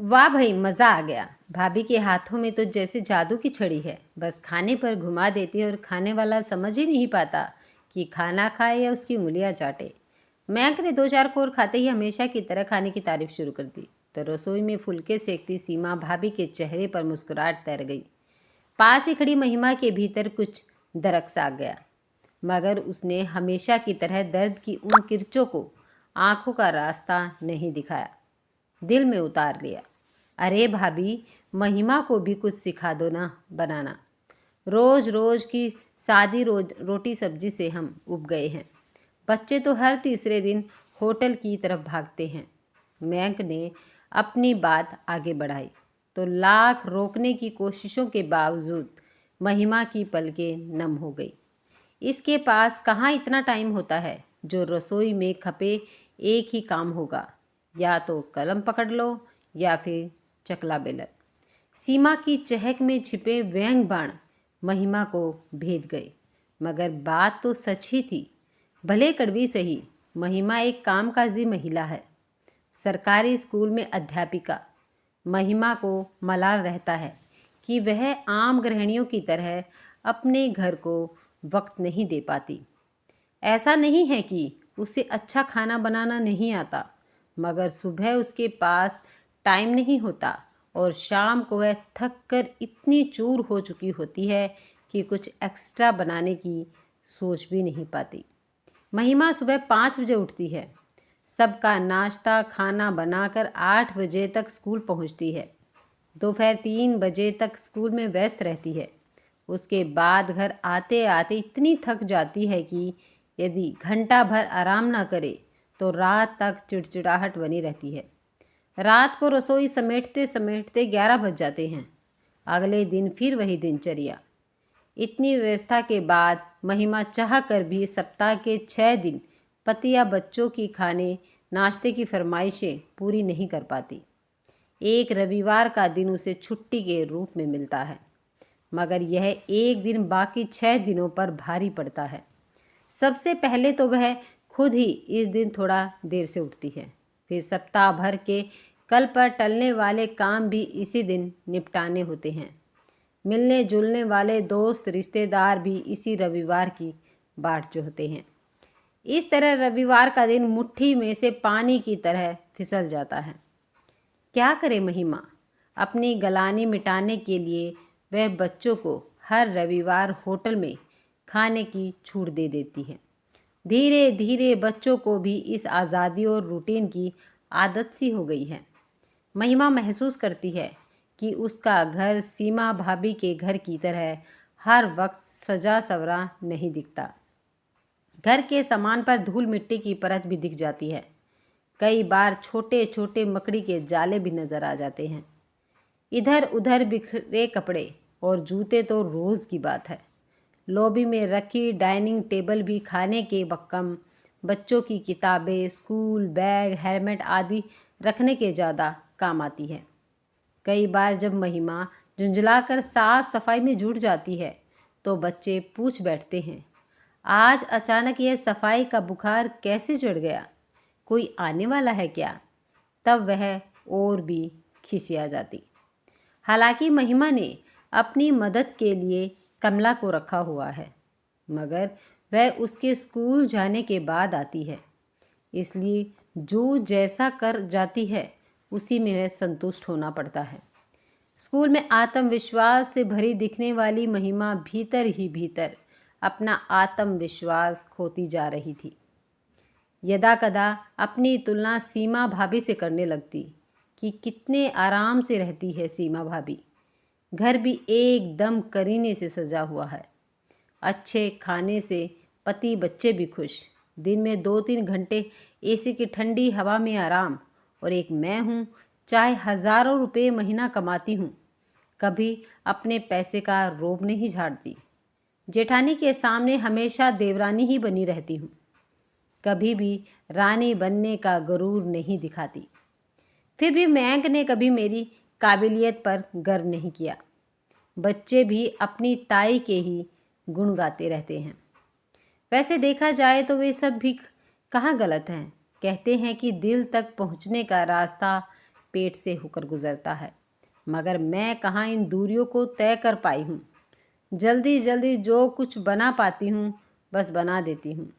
वाह भाई, मज़ा आ गया। भाभी के हाथों में तो जैसे जादू की छड़ी है। बस खाने पर घुमा देती है और खाने वाला समझ ही नहीं पाता कि खाना खाए या उसकी उंगलियां चाटे। मयंक ने दो चार कोर खाते ही हमेशा की तरह खाने की तारीफ शुरू कर दी। तो रसोई में फुलके सेकती सीमा भाभी के चेहरे पर मुस्कुराहट तैर गई। पास ही खड़ी महिमा के भीतर कुछ दरक आ गया, मगर उसने हमेशा की तरह दर्द की उन किरचों को आंखों का रास्ता नहीं दिखाया। दिल में उतार लिया, अरे भाभी, महिमा को भी कुछ सिखा दो ना बनाना। रोज रोज की सादी रोटी सब्जी से हम उब गए हैं। बच्चे तो हर तीसरे दिन होटल की तरफ भागते हैं। मयंक ने अपनी बात आगे बढ़ाई तो लाख रोकने की कोशिशों के बावजूद महिमा की पलकें नम हो गई। इसके पास कहाँ इतना टाइम होता है जो रसोई में खपे एक ही काम होगा, या तो कलम पकड़ लो या फिर चकला बेलन। सीमा की चहक में छिपे व्यंग बाण महिमा को भेद गए, मगर बात तो सच ही थी। भले कड़वी सही, महिमा एक कामकाजी महिला है, सरकारी स्कूल में अध्यापिका। महिमा को मलाल रहता है कि वह आम गृहिणियों की तरह अपने घर को वक्त नहीं दे पाती। ऐसा नहीं है कि उसे अच्छा खाना बनाना नहीं आता, मगर सुबह उसके पास टाइम नहीं होता और शाम को वह थक कर इतनी चूर हो चुकी होती है कि कुछ एक्स्ट्रा बनाने की सोच भी नहीं पाती। महिमा सुबह 5 बजे उठती है, सबका नाश्ता खाना बनाकर 8 बजे तक स्कूल पहुंचती है। दोपहर 3 बजे तक स्कूल में व्यस्त रहती है। उसके बाद घर आते आते इतनी थक जाती है कि यदि घंटा भर आराम ना करे तो रात तक चिड़चिड़ाहट बनी रहती है। रात को रसोई समेटते समेटते 11 बज जाते हैं। अगले दिन फिर वही दिनचर्या। इतनी व्यवस्था के बाद महिमा चाह कर भी सप्ताह के 6 दिन पति या बच्चों की खाने नाश्ते की फरमाइशें पूरी नहीं कर पाती। एक रविवार का दिन उसे छुट्टी के रूप में मिलता है, मगर यह एक दिन बाकी 6 दिनों पर भारी पड़ता है। सबसे पहले तो वह खुद ही इस दिन थोड़ा देर से उठती है, फिर सप्ताह भर के कल पर टलने वाले काम भी इसी दिन निपटाने होते हैं। मिलने जुलने वाले दोस्त रिश्तेदार भी इसी रविवार की बाट जोहते हैं। इस तरह रविवार का दिन मुट्ठी में से पानी की तरह फिसल जाता है। क्या करे महिमा? अपनी गलानी मिटाने के लिए वह बच्चों को हर रविवार होटल में खाने की छूट दे देती है। धीरे धीरे बच्चों को भी इस आज़ादी और रूटीन की आदत सी हो गई है। महिमा महसूस करती है कि उसका घर सीमा भाभी के घर की तरह हर वक्त सजा सवरा नहीं दिखता। घर के सामान पर धूल मिट्टी की परत भी दिख जाती है। कई बार छोटे छोटे मकड़ी के जाले भी नजर आ जाते हैं। इधर उधर बिखरे कपड़े और जूते तो रोज़ की बात है। लॉबी में रखी डाइनिंग टेबल भी खाने के बक्कम, बच्चों की किताबें, स्कूल बैग, हेलमेट आदि रखने के ज़्यादा काम आती है। कई बार जब महिमा झुंझलाकर साफ सफाई में जुट जाती है तो बच्चे पूछ बैठते हैं, आज अचानक यह सफाई का बुखार कैसे चढ़ गया? कोई आने वाला है क्या? तब वह और भी खिसिया जाती। हालांकि महिमा ने अपनी मदद के लिए कमला को रखा हुआ है, मगर वह उसके स्कूल जाने के बाद आती है, इसलिए जो जैसा कर जाती है उसी में वह संतुष्ट होना पड़ता है। स्कूल में आत्मविश्वास से भरी दिखने वाली महिमा भीतर ही भीतर अपना आत्मविश्वास खोती जा रही थी। यदा कदा अपनी तुलना सीमा भाभी से करने लगती कि कितने आराम से रहती है सीमा भाभी। घर भी एकदम करीने से सजा हुआ है, अच्छे खाने से पति बच्चे भी खुश, दिन में 2-3 घंटे एसी की ठंडी हवा में आराम, और एक मैं हूँ, चाहे हज़ारों रुपये महीना कमाती हूँ, कभी अपने पैसे का रोब नहीं झाड़ती। जेठानी के सामने हमेशा देवरानी ही बनी रहती हूँ, कभी भी रानी बनने का गरूर नहीं दिखाती। फिर भी मयंक ने कभी मेरी काबिलियत पर गर्व नहीं किया। बच्चे भी अपनी ताई के ही गुण गाते रहते हैं। वैसे देखा जाए तो वे सब भी कहाँ गलत हैं। कहते हैं कि दिल तक पहुँचने का रास्ता पेट से होकर गुजरता है, मगर मैं कहाँ इन दूरियों को तय कर पाई हूँ। जल्दी जल्दी जो कुछ बना पाती हूँ बस बना देती हूँ।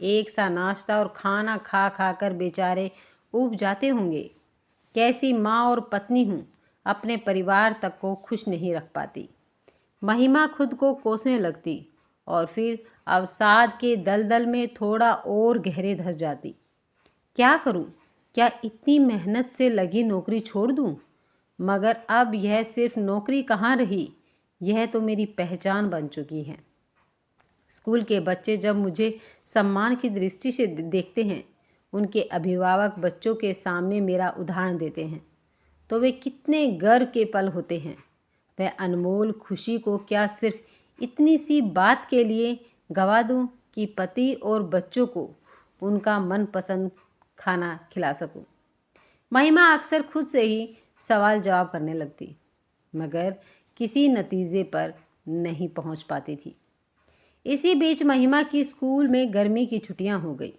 एक सा नाश्ता और खाना खा खा कर बेचारे ऊब जाते होंगे। कैसी माँ और पत्नी हूँ, अपने परिवार तक को खुश नहीं रख पाती। महिमा खुद को कोसने लगती और फिर अवसाद के दलदल में थोड़ा और गहरे धंस जाती। क्या करूं? क्या इतनी मेहनत से लगी नौकरी छोड़ दूं? मगर अब यह सिर्फ नौकरी कहाँ रही, यह तो मेरी पहचान बन चुकी है। स्कूल के बच्चे जब मुझे सम्मान की दृष्टि से देखते हैं, उनके अभिभावक बच्चों के सामने मेरा उदाहरण देते हैं, तो वे कितने गर्व के पल होते हैं। वह अनमोल खुशी को क्या सिर्फ इतनी सी बात के लिए गवा दूं कि पति और बच्चों को उनका मनपसंद खाना खिला सकूं। महिमा अक्सर खुद से ही सवाल जवाब करने लगती, मगर किसी नतीजे पर नहीं पहुंच पाती थी। इसी बीच महिमा की स्कूल में गर्मी की छुट्टियां हो गई।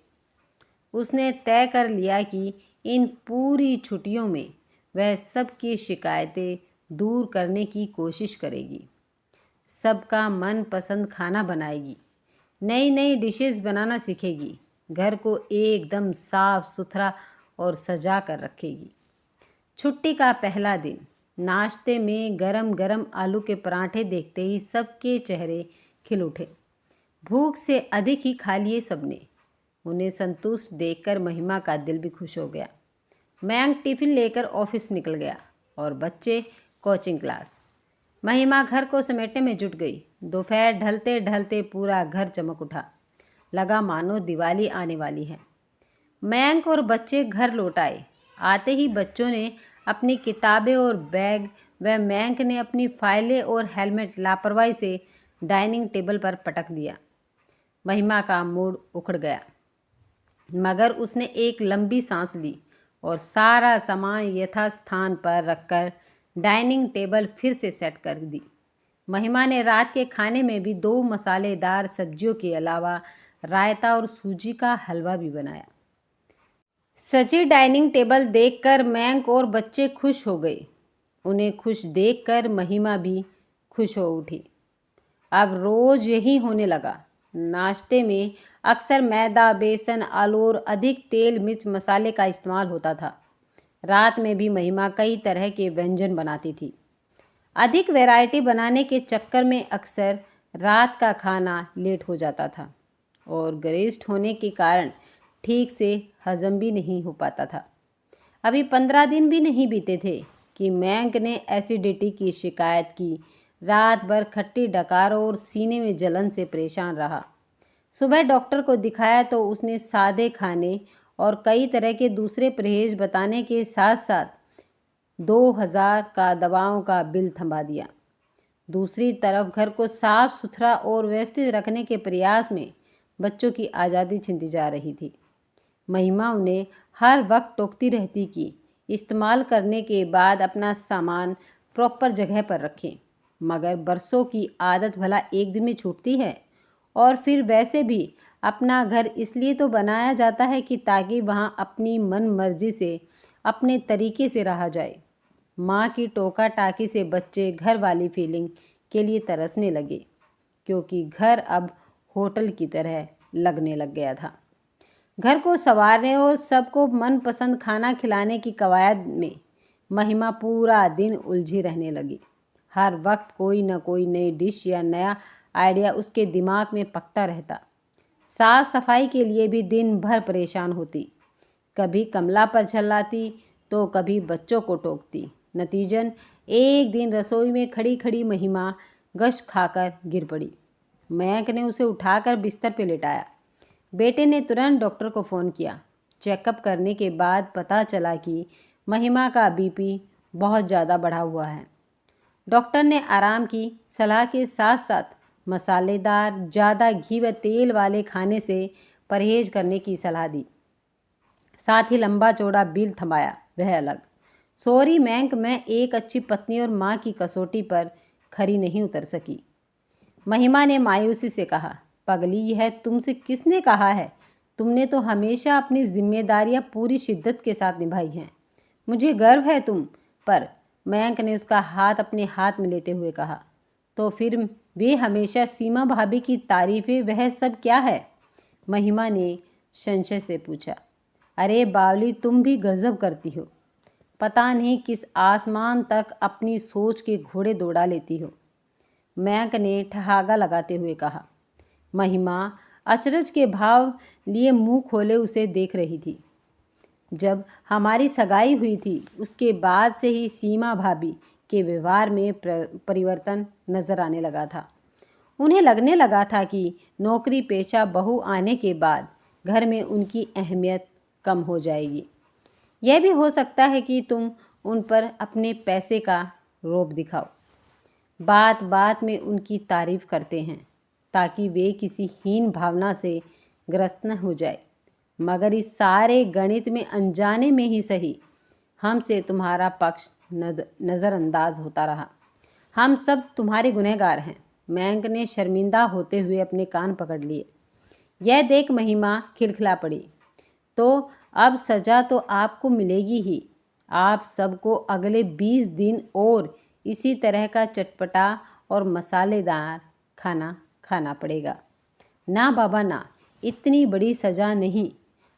उसने तय कर लिया कि इन पूरी छुट्टियों में वह सबकी शिकायतें दूर करने की कोशिश करेगी, सबका मनपसंद खाना बनाएगी, नई नई डिशेस बनाना सीखेगी, घर को एकदम साफ सुथरा और सजा कर रखेगी। छुट्टी का पहला दिन, नाश्ते में गरम गरम आलू के पराठे देखते ही सबके चेहरे खिल उठे। भूख से अधिक ही खा लिए सबने। उन्हें संतुष्ट देखकर महिमा का दिल भी खुश हो गया। मयंक टिफिन लेकर ऑफिस निकल गया और बच्चे कोचिंग क्लास। महिमा घर को समेटने में जुट गई। दोपहर ढलते ढलते पूरा घर चमक उठा, लगा मानो दिवाली आने वाली है। मयंक और बच्चे घर लौट आए। आते ही बच्चों ने अपनी किताबें और बैग व मयंक ने अपनी फाइलें और हेलमेट लापरवाही से डाइनिंग टेबल पर पटक दिया। महिमा का मूड उखड़ गया, मगर उसने एक लंबी सांस ली और सारा सामान यथास्थान पर रखकर डाइनिंग टेबल फिर से सेट कर दी। महिमा ने रात के खाने में भी 2 मसालेदार सब्जियों के अलावा रायता और सूजी का हलवा भी बनाया। सजी डाइनिंग टेबल देखकर मयंक और बच्चे खुश हो गए। उन्हें खुश देखकर महिमा भी खुश हो उठी। अब रोज यही होने लगा। नाश्ते में अक्सर मैदा, बेसन, आलू और अधिक तेल, मिर्च, मसाले का इस्तेमाल होता था। रात में भी महिमा कई तरह के व्यंजन बनाती थी। अधिक वैरायटी बनाने के चक्कर में अक्सर रात का खाना लेट हो जाता था और गरिष्ठ होने के कारण ठीक से हजम भी नहीं हो पाता था। अभी 15 दिन भी नहीं बीते थे कि मयंक ने एसिडिटी की शिकायत की। रात भर खट्टी डकारों और सीने में जलन से परेशान रहा। सुबह डॉक्टर को दिखाया तो उसने सादे खाने और कई तरह के दूसरे परहेज बताने के साथ साथ 2000 का दवाओं का बिल थमा दिया। दूसरी तरफ घर को साफ सुथरा और व्यवस्थित रखने के प्रयास में बच्चों की आज़ादी छिनती जा रही थी। महिमा उन्हें हर वक्त टोकती रहती कि इस्तेमाल करने के बाद अपना सामान प्रॉपर जगह पर रखें, मगर बरसों की आदत भला एक दिन में छूटती है। और फिर वैसे भी अपना घर इसलिए तो बनाया जाता है कि ताकि वहाँ अपनी मन मर्जी से अपने तरीके से रहा जाए। माँ की टोका टाकी से बच्चे घर वाली फीलिंग के लिए तरसने लगे, क्योंकि घर अब होटल की तरह लगने लग गया था। घर को संवारने और सबको मनपसंद खाना खिलाने की कवायद में महिमा पूरा दिन उलझी रहने लगी। हर वक्त कोई न कोई नई डिश या नया आइडिया उसके दिमाग में पकता रहता। साफ सफाई के लिए भी दिन भर परेशान होती। कभी कमला पर झल्लाती तो कभी बच्चों को टोकती। नतीजन एक दिन रसोई में खड़ी खड़ी महिमा गश खाकर गिर पड़ी। मयंक ने उसे उठाकर बिस्तर पर लेटाया। बेटे ने तुरंत डॉक्टर को फ़ोन किया। चेकअप करने के बाद पता चला कि महिमा का बीपी बहुत ज़्यादा बढ़ा हुआ है। डॉक्टर ने आराम की सलाह के साथ साथ मसालेदार, ज़्यादा घी व तेल वाले खाने से परहेज करने की सलाह दी। साथ ही लंबा चौड़ा बिल थमाया, वह अलग। सॉरी मयंक, मैं एक अच्छी पत्नी और माँ की कसौटी पर खरी नहीं उतर सकी। महिमा ने मायूसी से कहा, पगली, यह तुमसे किसने कहा है? तुमने तो हमेशा अपनी जिम्मेदारियां पूरी शिद्दत के साथ निभाई हैं। मुझे गर्व है तुम पर। मयंक ने उसका हाथ अपने हाथ में लेते हुए कहा। तो फिर वे हमेशा सीमा भाभी की तारीफें वह सब क्या है? महिमा ने संशय से पूछा। अरे बावली, तुम भी गजब करती हो। पता नहीं किस आसमान तक अपनी सोच के घोड़े दौड़ा लेती हो, मयंक ने ठहाका लगाते हुए कहा। महिमा अचरज के भाव लिए मुंह खोले उसे देख रही थी। जब हमारी सगाई हुई थी उसके बाद से ही सीमा भाभी के व्यवहार में परिवर्तन नजर आने लगा था। उन्हें लगने लगा था कि नौकरी पेशा बहू आने के बाद घर में उनकी अहमियत कम हो जाएगी। यह भी हो सकता है कि तुम उन पर अपने पैसे का रौब दिखाओ, बात बात में उनकी तारीफ करते हैं ताकि वे किसी हीन भावना से ग्रस्त न हो जाए। मगर इस सारे गणित में अनजाने में ही सही हमसे तुम्हारा पक्ष नज़रअंदाज होता रहा। हम सब तुम्हारे गुनहगार हैं। मयंक ने शर्मिंदा होते हुए अपने कान पकड़ लिए। यह देख महिमा खिलखिला पड़ी। तो अब सज़ा तो आपको मिलेगी ही। आप सबको अगले 20 दिन और इसी तरह का चटपटा और मसालेदार खाना खाना पड़ेगा। ना बाबा ना, इतनी बड़ी सज़ा नहीं।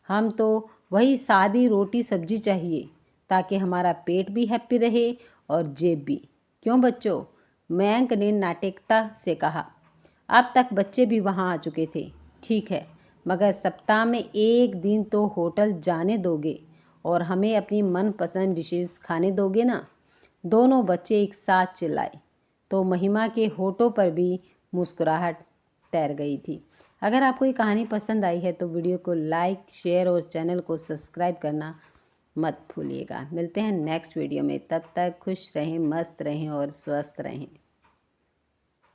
हम तो वही सादी रोटी सब्जी चाहिए ताकि हमारा पेट भी हैप्पी रहे और जेब भी। क्यों बच्चों? मयंक ने नाटकता से कहा। अब तक बच्चे भी वहाँ आ चुके थे। ठीक है, मगर सप्ताह में एक दिन तो होटल जाने दोगे और हमें अपनी मनपसंद डिशेस खाने दोगे ना? दोनों बच्चे एक साथ चिल्लाए तो महिमा के होठों पर भी मुस्कुराहट तैर गई थी। अगर आपको ये कहानी पसंद आई है तो वीडियो को लाइक, शेयर और चैनल को सब्सक्राइब करना मत भूलिएगा। मिलते हैं नेक्स्ट वीडियो में। तब तक खुश रहें, मस्त रहें और स्वस्थ रहें।